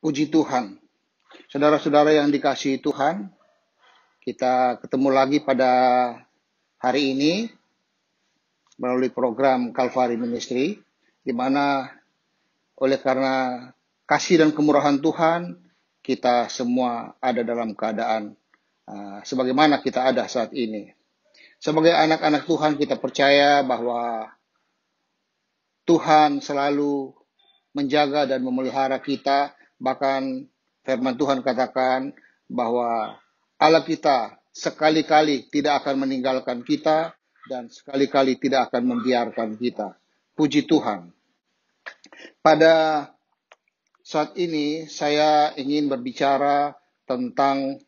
Puji Tuhan. Saudara-saudara yang dikasihi Tuhan, kita ketemu lagi pada hari ini melalui program Calvary Ministry, di mana oleh karena kasih dan kemurahan Tuhan, kita semua ada dalam keadaan sebagaimana kita ada saat ini. Sebagai anak-anak Tuhan, kita percaya bahwa Tuhan selalu menjaga dan memelihara kita. Bahkan firman Tuhan katakan bahwa Allah kita sekali-kali tidak akan meninggalkan kita dan sekali-kali tidak akan membiarkan kita. Puji Tuhan. Pada saat ini saya ingin berbicara tentang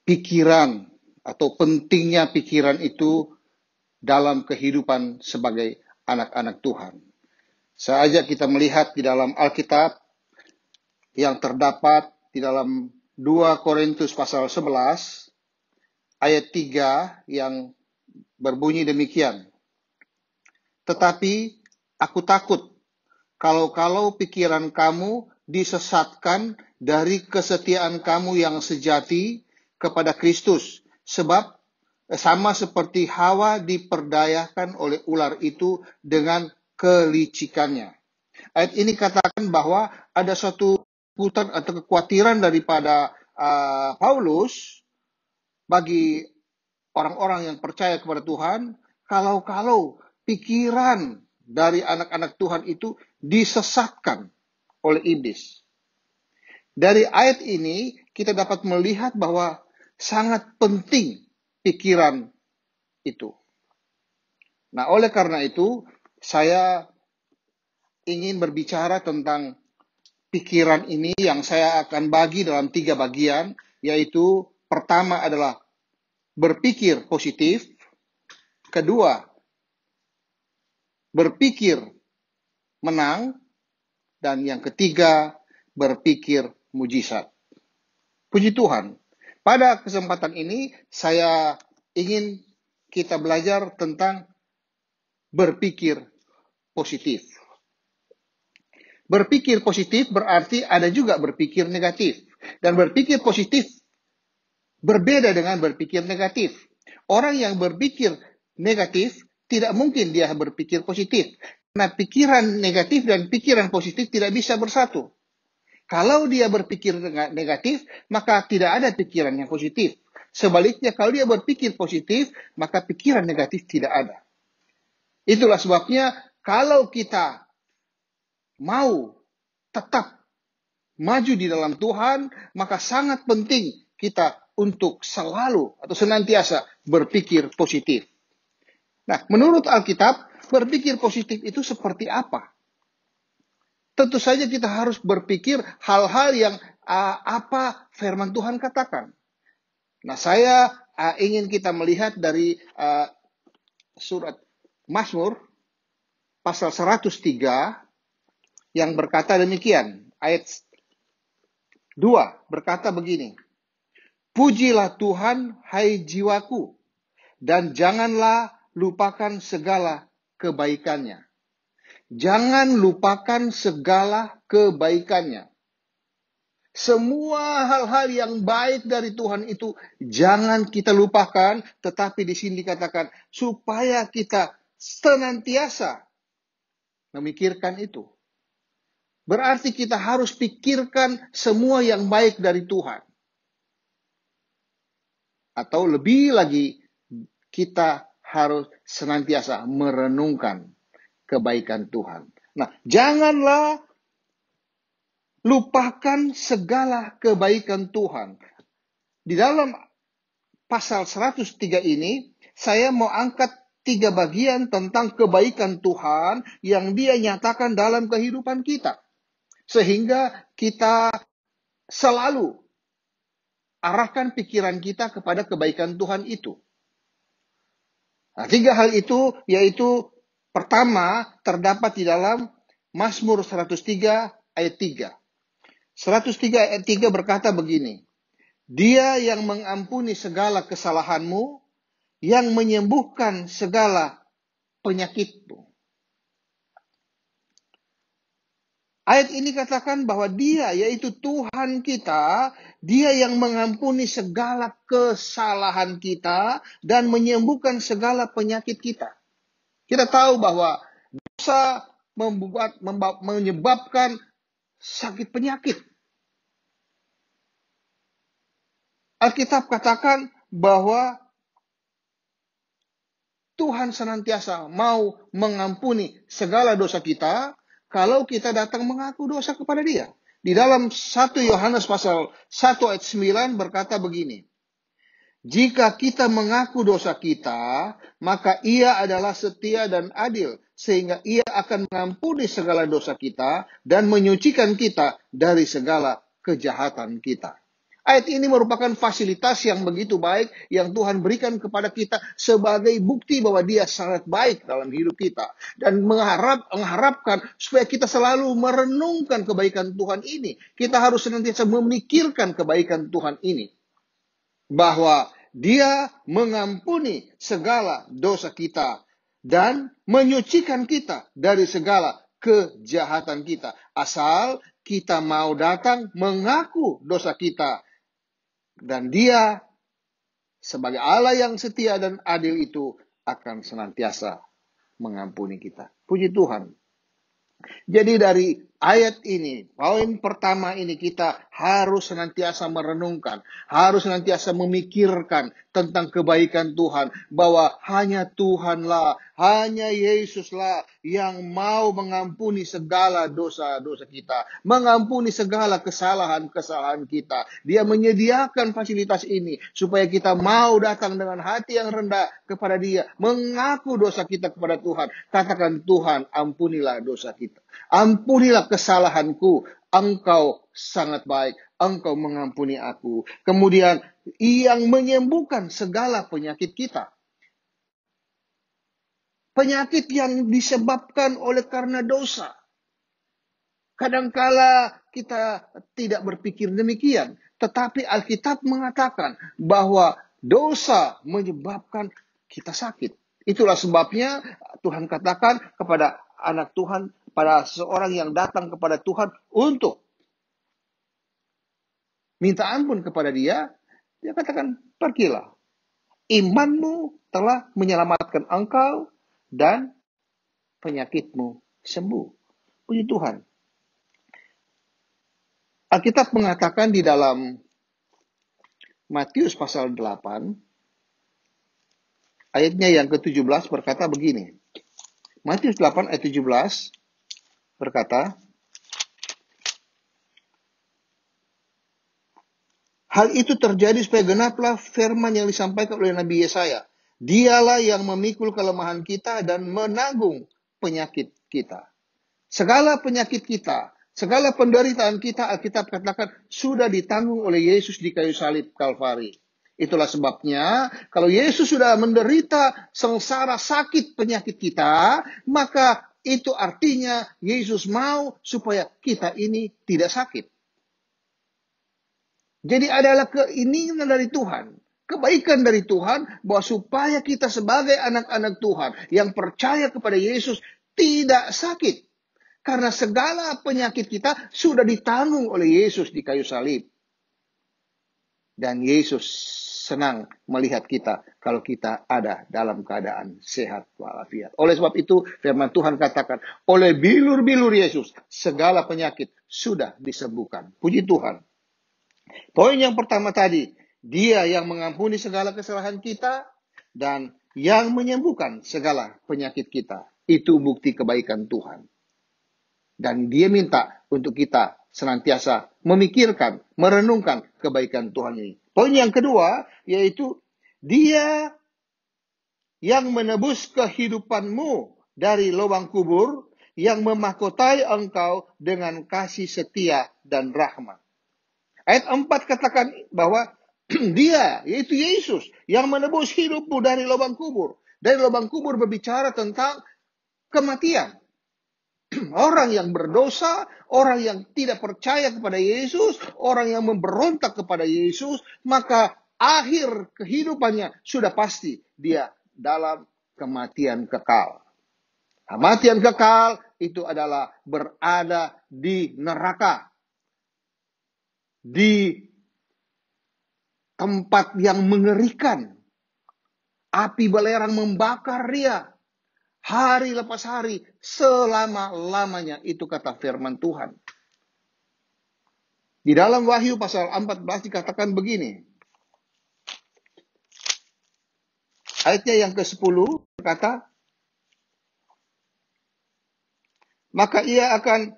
pikiran atau pentingnya pikiran itu dalam kehidupan sebagai anak-anak Tuhan. Saya ajak kita melihat di dalam Alkitab yang terdapat di dalam 2 Korintus pasal 11 ayat 3 yang berbunyi demikian. Tetapi aku takut kalau pikiran kamu disesatkan dari kesetiaan kamu yang sejati kepada Kristus, sebab sama seperti Hawa diperdayakan oleh ular itu dengan kelicikannya. Ayat ini katakan bahwa ada suatu ketakutan atau kekhawatiran daripada Paulus bagi orang-orang yang percaya kepada Tuhan, kalau pikiran dari anak-anak Tuhan itu disesatkan oleh iblis. Dari ayat ini kita dapat melihat bahwa sangat penting pikiran itu. Nah, oleh karena itu saya ingin berbicara tentang pikiran ini yang saya akan bagi dalam 3 bagian, yaitu pertama adalah berpikir positif, kedua berpikir menang, dan yang ketiga berpikir mujizat. Puji Tuhan. Pada kesempatan ini saya ingin kita belajar tentang berpikir positif. Berpikir positif berarti ada juga berpikir negatif. Dan berpikir positif berbeda dengan berpikir negatif. Orang yang berpikir negatif tidak mungkin dia berpikir positif. Karena pikiran negatif dan pikiran positif tidak bisa bersatu. Kalau dia berpikir negatif, maka tidak ada pikiran yang positif. Sebaliknya, kalau dia berpikir positif, maka pikiran negatif tidak ada. Itulah sebabnya kalau kita mau tetap maju di dalam Tuhan, maka sangat penting kita untuk selalu atau senantiasa berpikir positif. Nah, menurut Alkitab, berpikir positif itu seperti apa? Tentu saja kita harus berpikir hal-hal yang apa firman Tuhan katakan. Nah, saya ingin kita melihat dari surat Mazmur pasal 103 yang berkata demikian. Ayat 2 berkata begini. Pujilah Tuhan, hai jiwaku, dan janganlah lupakan segala kebaikannya. Jangan lupakan segala kebaikannya. Semua hal-hal yang baik dari Tuhan itu jangan kita lupakan, tetapi di sini dikatakan supaya kita senantiasa memikirkan itu. Berarti kita harus pikirkan semua yang baik dari Tuhan. Atau lebih lagi, kita harus senantiasa merenungkan kebaikan Tuhan. Nah, janganlah lupakan segala kebaikan Tuhan. Di dalam pasal 103 ini, saya mau angkat 3 bagian tentang kebaikan Tuhan yang Dia nyatakan dalam kehidupan kita. Sehingga kita selalu arahkan pikiran kita kepada kebaikan Tuhan itu. Nah, 3 hal itu yaitu pertama terdapat di dalam Mazmur 103 ayat 3. 103 ayat 3 berkata begini. Dia yang mengampuni segala kesalahanmu, yang menyembuhkan segala penyakitmu. Ayat ini katakan bahwa Dia, yaitu Tuhan kita, Dia yang mengampuni segala kesalahan kita dan menyembuhkan segala penyakit kita. Kita tahu bahwa dosa menyebabkan sakit penyakit. Alkitab katakan bahwa Tuhan senantiasa mau mengampuni segala dosa kita kalau kita datang mengaku dosa kepada Dia. Di dalam 1 Yohanes pasal 1 ayat 9 berkata begini. Jika kita mengaku dosa kita, maka Ia adalah setia dan adil, sehingga Ia akan mengampuni segala dosa kita dan menyucikan kita dari segala kejahatan kita. Ayat ini merupakan fasilitas yang begitu baik yang Tuhan berikan kepada kita sebagai bukti bahwa Dia sangat baik dalam hidup kita. Dan mengharapkan supaya kita selalu merenungkan kebaikan Tuhan ini. Kita harus senantiasa memikirkan kebaikan Tuhan ini. Bahwa Dia mengampuni segala dosa kita dan menyucikan kita dari segala kejahatan kita. Asal kita mau datang mengaku dosa kita. Dan Dia sebagai Allah yang setia dan adil itu akan senantiasa mengampuni kita. Puji Tuhan. Jadi dari ayat ini, poin pertama ini kita harus senantiasa merenungkan, harus senantiasa memikirkan tentang kebaikan Tuhan, bahwa hanya Tuhanlah, hanya Yesuslah yang mau mengampuni segala dosa-dosa kita, mengampuni segala kesalahan-kesalahan kita. Dia menyediakan fasilitas ini supaya kita mau datang dengan hati yang rendah kepada Dia, mengaku dosa kita kepada Tuhan. Katakan, Tuhan, ampunilah dosa kita. Ampunilah kesalahanku, Engkau sangat baik, Engkau mengampuni aku. Kemudian yang menyembuhkan segala penyakit kita. Penyakit yang disebabkan oleh karena dosa. Kadangkala kita tidak berpikir demikian. Tetapi Alkitab mengatakan bahwa dosa menyebabkan kita sakit. Itulah sebabnya Tuhan katakan kepada anak Tuhan, pada seorang yang datang kepada Tuhan untuk minta ampun kepada Dia, Dia katakan, pergilah. Imanmu telah menyelamatkan engkau dan penyakitmu sembuh. Puji Tuhan. Alkitab mengatakan di dalam Matius pasal 8, ayatnya yang ke-17 berkata begini. Matius 8 ayat 17 berkata, hal itu terjadi supaya genaplah firman yang disampaikan oleh Nabi Yesaya. Dialah yang memikul kelemahan kita dan menanggung penyakit kita. Segala penyakit kita, segala penderitaan kita, Alkitab katakan, sudah ditanggung oleh Yesus di kayu salib Kalvari. Itulah sebabnya, kalau Yesus sudah menderita sengsara sakit penyakit kita, maka itu artinya Yesus mau supaya kita ini tidak sakit. Jadi adalah keinginan dari Tuhan, kebaikan dari Tuhan, bahwa supaya kita sebagai anak-anak Tuhan yang percaya kepada Yesus tidak sakit. Karena segala penyakit kita sudah ditanggung oleh Yesus di kayu salib. Dan Yesus senang melihat kita kalau kita ada dalam keadaan sehat walafiat. Oleh sebab itu firman Tuhan katakan, oleh bilur-bilur Yesus segala penyakit sudah disembuhkan. Puji Tuhan. Poin yang pertama tadi, Dia yang mengampuni segala kesalahan kita dan yang menyembuhkan segala penyakit kita. Itu bukti kebaikan Tuhan. Dan Dia minta untuk kita senantiasa memikirkan, merenungkan kebaikan Tuhan ini. Poin yang kedua, yaitu Dia yang menebus kehidupanmu dari lubang kubur, yang memahkotai engkau dengan kasih setia dan rahmat. Ayat 4 katakan bahwa Dia, yaitu Yesus, yang menebus hidupmu dari lubang kubur. Dari lubang kubur berbicara tentang kematian. Orang yang berdosa, orang yang tidak percaya kepada Yesus, orang yang memberontak kepada Yesus, maka akhir kehidupannya sudah pasti dia dalam kematian kekal. Kematian kekal itu adalah berada di neraka. Di tempat yang mengerikan. Api belerang membakar dia. Hari lepas hari, selama-lamanya. Itu kata firman Tuhan. Di dalam Wahyu pasal 14 dikatakan begini. Ayatnya yang ke-10 berkata, maka ia akan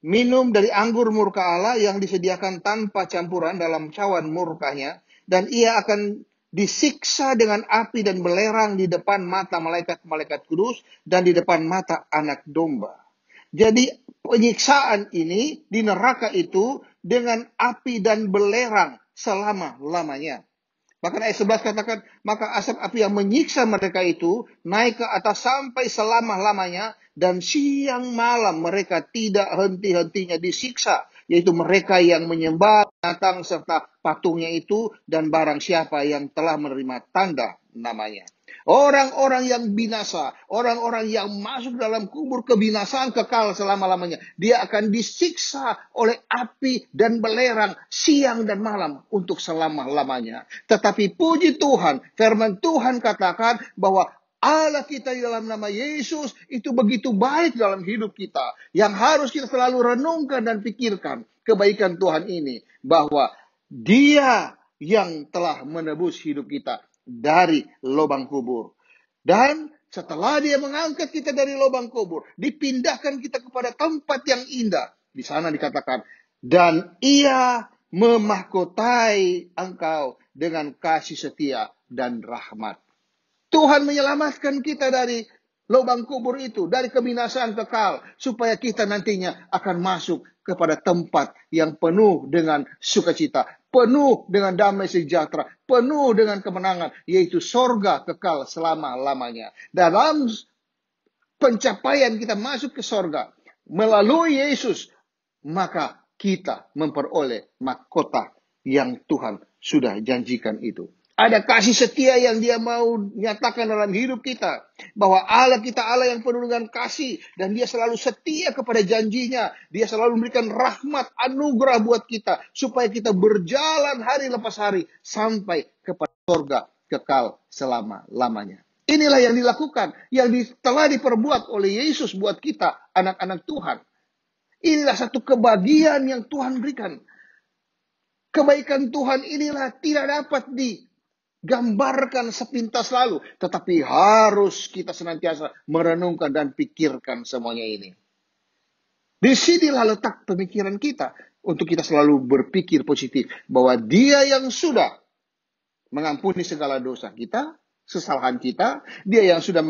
minum dari anggur murka Allah yang disediakan tanpa campuran dalam cawan murkanya, dan ia akan disiksa dengan api dan belerang di depan mata malaikat-malaikat kudus dan di depan mata anak domba. Jadi penyiksaan ini di neraka itu dengan api dan belerang selama-lamanya. Bahkan ayat 11 katakan, maka asap api yang menyiksa mereka itu naik ke atas sampai selama-lamanya, dan siang malam mereka tidak henti-hentinya disiksa, yaitu mereka yang menyembah binatang serta patungnya itu, dan barang siapa yang telah menerima tanda namanya. Orang-orang yang binasa, orang-orang yang masuk dalam kubur kebinasaan kekal selama-lamanya, dia akan disiksa oleh api dan belerang siang dan malam untuk selama-lamanya. Tetapi puji Tuhan, firman Tuhan katakan bahwa Allah kita di dalam nama Yesus itu begitu baik dalam hidup kita, yang harus kita selalu renungkan dan pikirkan kebaikan Tuhan ini, bahwa Dia yang telah menebus hidup kita dari lubang kubur. Dan setelah Dia mengangkat kita dari lubang kubur, dipindahkan kita kepada tempat yang indah. Di sana dikatakan, dan Ia memahkotai engkau dengan kasih setia dan rahmat. Tuhan menyelamatkan kita dari lubang kubur itu, dari kebinasaan kekal, supaya kita nantinya akan masuk kepada tempat yang penuh dengan sukacita, penuh dengan damai sejahtera, penuh dengan kemenangan, yaitu sorga kekal selama-lamanya. Dalam pencapaian kita masuk ke sorga melalui Yesus, maka kita memperoleh mahkota yang Tuhan sudah janjikan itu. Ada kasih setia yang Dia mau nyatakan dalam hidup kita. Bahwa Allah kita Allah yang penuh dengan kasih. Dan Dia selalu setia kepada janjinya. Dia selalu memberikan rahmat, anugerah buat kita. Supaya kita berjalan hari lepas hari. Sampai kepada surga kekal selama-lamanya. Inilah yang dilakukan. Yang telah diperbuat oleh Yesus buat kita, anak-anak Tuhan. Inilah satu kebahagiaan yang Tuhan berikan. Kebaikan Tuhan inilah tidak dapat digambarkan sepintas lalu, tetapi harus kita senantiasa merenungkan dan pikirkan semuanya ini. Di sinilah letak pemikiran kita untuk kita selalu berpikir positif bahwa Dia yang sudah mengampuni segala dosa kita, kesalahan kita, Dia yang sudah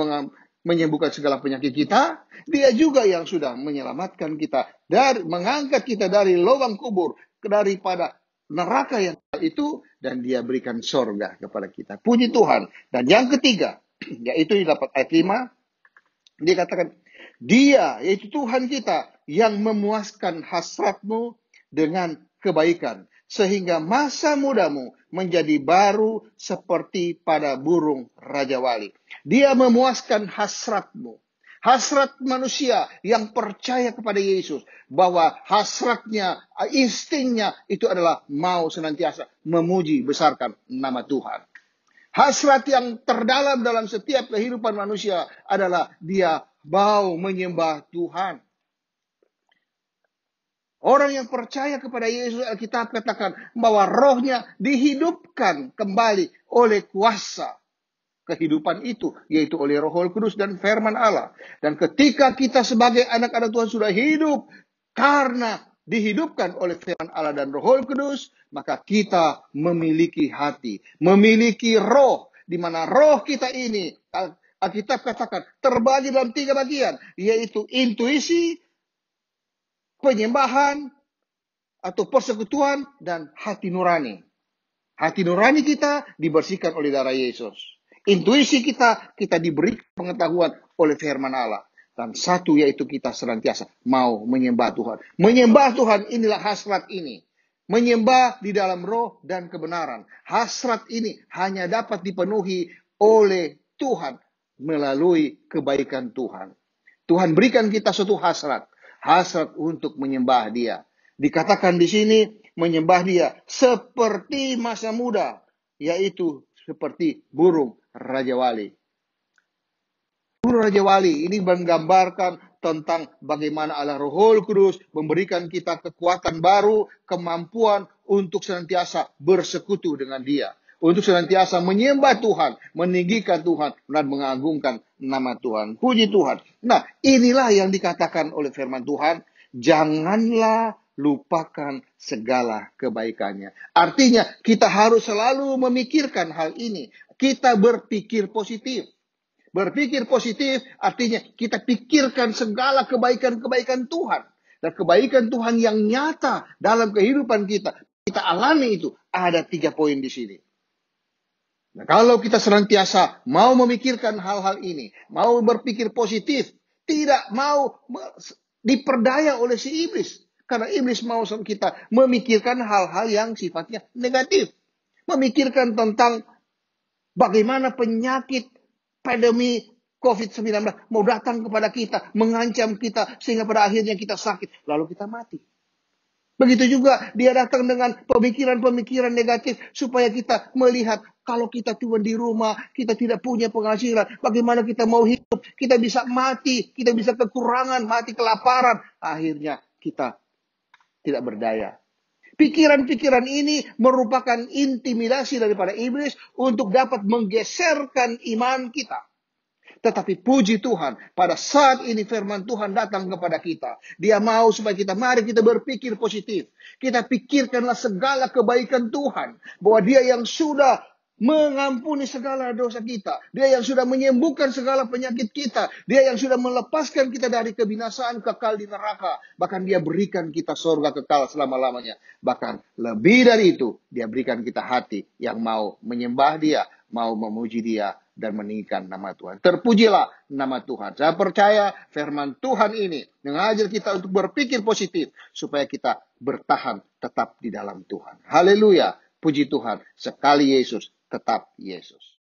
menyembuhkan segala penyakit kita, Dia juga yang sudah menyelamatkan kita dari mengangkat kita dari lubang kubur, daripada neraka yang itu, dan Dia berikan sorga kepada kita. Puji Tuhan. Dan yang ketiga, yaitu dapat ayat 5, dia katakan, Dia, yaitu Tuhan kita, yang memuaskan hasratmu dengan kebaikan, sehingga masa mudamu menjadi baru seperti pada burung Raja Wali. Dia memuaskan hasratmu. Hasrat manusia yang percaya kepada Yesus, bahwa hasratnya, instingnya itu adalah mau senantiasa memuji besarkan nama Tuhan. Hasrat yang terdalam dalam setiap kehidupan manusia adalah dia mau menyembah Tuhan. Orang yang percaya kepada Yesus, Alkitab katakan bahwa rohnya dihidupkan kembali oleh kuasa kehidupan itu, yaitu oleh Roh Kudus dan firman Allah. Dan ketika kita sebagai anak-anak Tuhan sudah hidup karena dihidupkan oleh firman Allah dan Roh Kudus, maka kita memiliki hati, memiliki roh, di mana roh kita ini, Alkitab katakan, terbagi dalam 3 bagian, yaitu intuisi, penyembahan, atau persekutuan, dan hati nurani. Hati nurani kita dibersihkan oleh darah Yesus. Intuisi kita diberi pengetahuan oleh firman Allah. Dan satu yaitu kita senantiasa mau menyembah Tuhan. Menyembah Tuhan inilah hasrat ini. Menyembah di dalam roh dan kebenaran. Hasrat ini hanya dapat dipenuhi oleh Tuhan melalui kebaikan Tuhan. Tuhan berikan kita suatu hasrat. Hasrat untuk menyembah Dia. Dikatakan di sini, menyembah Dia seperti masa muda, yaitu seperti burung Raja Wali. Burung Raja Wali ini menggambarkan tentang bagaimana Allah Roh Kudus memberikan kita kekuatan baru, kemampuan untuk senantiasa bersekutu dengan Dia. Untuk senantiasa menyembah Tuhan, meninggikan Tuhan, dan mengagungkan nama Tuhan. Puji Tuhan. Nah, inilah yang dikatakan oleh firman Tuhan. Janganlah lupakan segala kebaikannya. Artinya, kita harus selalu memikirkan hal ini. Kita berpikir positif. Berpikir positif artinya kita pikirkan segala kebaikan-kebaikan Tuhan. Dan kebaikan Tuhan yang nyata dalam kehidupan kita. Kita alami itu. Ada 3 poin di sini. Nah, kalau kita senantiasa mau memikirkan hal-hal ini, mau berpikir positif, tidak mau diperdaya oleh si iblis. Karena iblis mau kita memikirkan hal-hal yang sifatnya negatif. Memikirkan tentang bagaimana penyakit pandemi COVID-19 mau datang kepada kita, mengancam kita, sehingga pada akhirnya kita sakit, lalu kita mati. Begitu juga dia datang dengan pemikiran-pemikiran negatif supaya kita melihat kalau kita cuma di rumah, kita tidak punya penghasilan, bagaimana kita mau hidup, kita bisa mati, kita bisa kekurangan, mati kelaparan. Akhirnya kita tidak berdaya. Pikiran-pikiran ini merupakan intimidasi daripada iblis untuk dapat menggeserkan iman kita. Tetapi puji Tuhan, pada saat ini firman Tuhan datang kepada kita. Dia mau supaya mari kita berpikir positif. Kita pikirkanlah segala kebaikan Tuhan. Bahwa Dia yang sudah mengampuni segala dosa kita. Dia yang sudah menyembuhkan segala penyakit kita. Dia yang sudah melepaskan kita dari kebinasaan kekal di neraka. Bahkan Dia berikan kita surga kekal selama-lamanya. Bahkan lebih dari itu, Dia berikan kita hati yang mau menyembah Dia, mau memuji Dia, dan meninggikan nama Tuhan. Terpujilah nama Tuhan. Saya percaya firman Tuhan ini mengajar kita untuk berpikir positif supaya kita bertahan tetap di dalam Tuhan. Haleluya. Puji Tuhan. Sekali Yesus, tetap Yesus.